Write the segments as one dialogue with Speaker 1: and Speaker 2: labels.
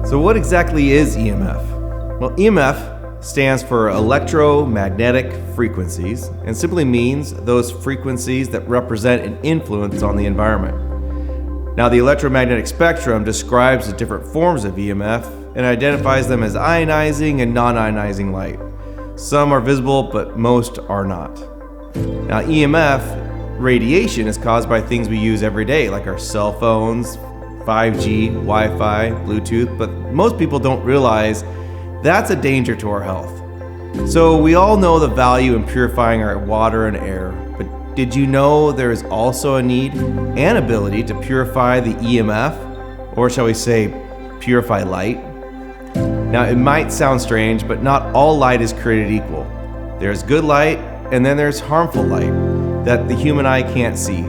Speaker 1: So what exactly is EMF? Well, EMF stands for electromagnetic frequencies and simply means those frequencies that represent an influence on the environment. Now, the electromagnetic spectrum describes the different forms of EMF and identifies them as ionizing and non-ionizing light. Some are visible, but most are not. Now, EMF radiation is caused by things we use every day, like our cell phones, 5G, Wi-Fi, Bluetooth, but most people don't realize that's a danger to our health. So we all know the value in purifying our water and air, but did you know there is also a need and ability to purify the EMF, or shall we say, purify light? Now, it might sound strange, but not all light is created equal. There's good light, and then there's harmful light that the human eye can't see.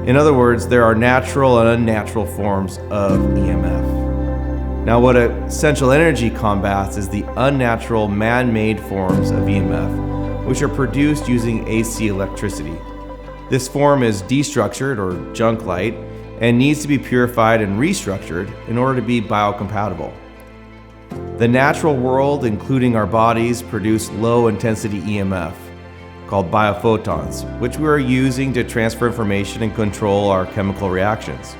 Speaker 1: In other words, there are natural and unnatural forms of EMF. Now, what essential energy combats is the unnatural man-made forms of EMF, which are produced using AC electricity. This form is destructured or junk light and needs to be purified and restructured in order to be biocompatible. The natural world, including our bodies, produce low-intensity EMF, called biophotons, which we are using to transfer information and control our chemical reactions.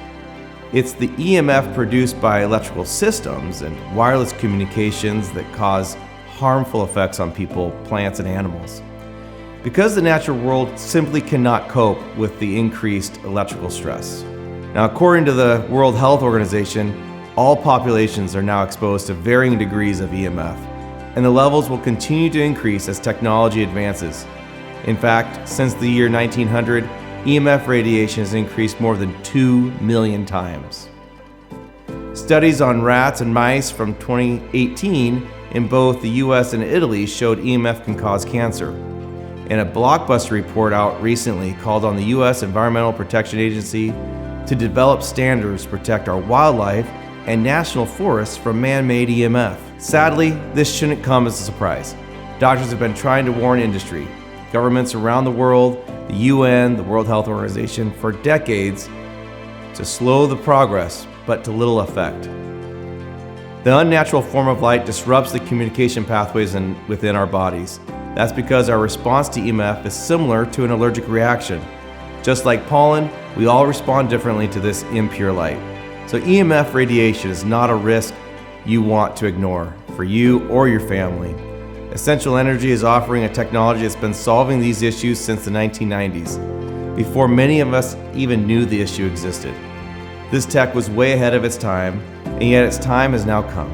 Speaker 1: It's the EMF produced by electrical systems and wireless communications that cause harmful effects on people, plants, and animals. Because the natural world simply cannot cope with the increased electrical stress. Now, according to the World Health Organization, all populations are now exposed to varying degrees of EMF, and the levels will continue to increase as technology advances. In fact, since the year 1900, EMF radiation has increased more than 2 million times. Studies on rats and mice from 2018 in both the US and Italy showed EMF can cause cancer. And a blockbuster report out recently called on the US Environmental Protection Agency to develop standards to protect our wildlife and national forests from man-made EMF. Sadly, this shouldn't come as a surprise. Doctors have been trying to warn industry, governments around the world, the UN, the World Health Organization, for decades to slow the progress, but to little effect. The unnatural form of light disrupts the communication pathways within our bodies. That's because our response to EMF is similar to an allergic reaction. Just like pollen, we all respond differently to this impure light. So EMF radiation is not a risk you want to ignore for you or your family. Essential Energy is offering a technology that's been solving these issues since the 1990s, before many of us even knew the issue existed. This tech was way ahead of its time, and yet its time has now come.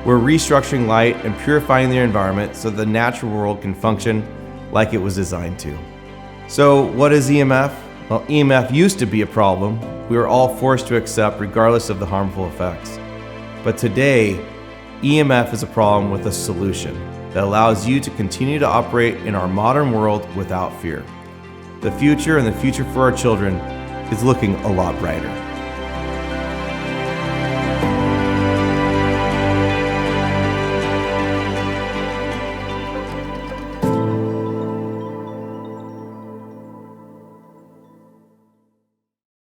Speaker 1: We're restructuring light and purifying the environment so the natural world can function like it was designed to. So what is EMF? Well, EMF used to be a problem we were all forced to accept regardless of the harmful effects. But today, EMF is a problem with a solution that allows you to continue to operate in our modern world without fear. The future and the future for our children is looking a lot brighter.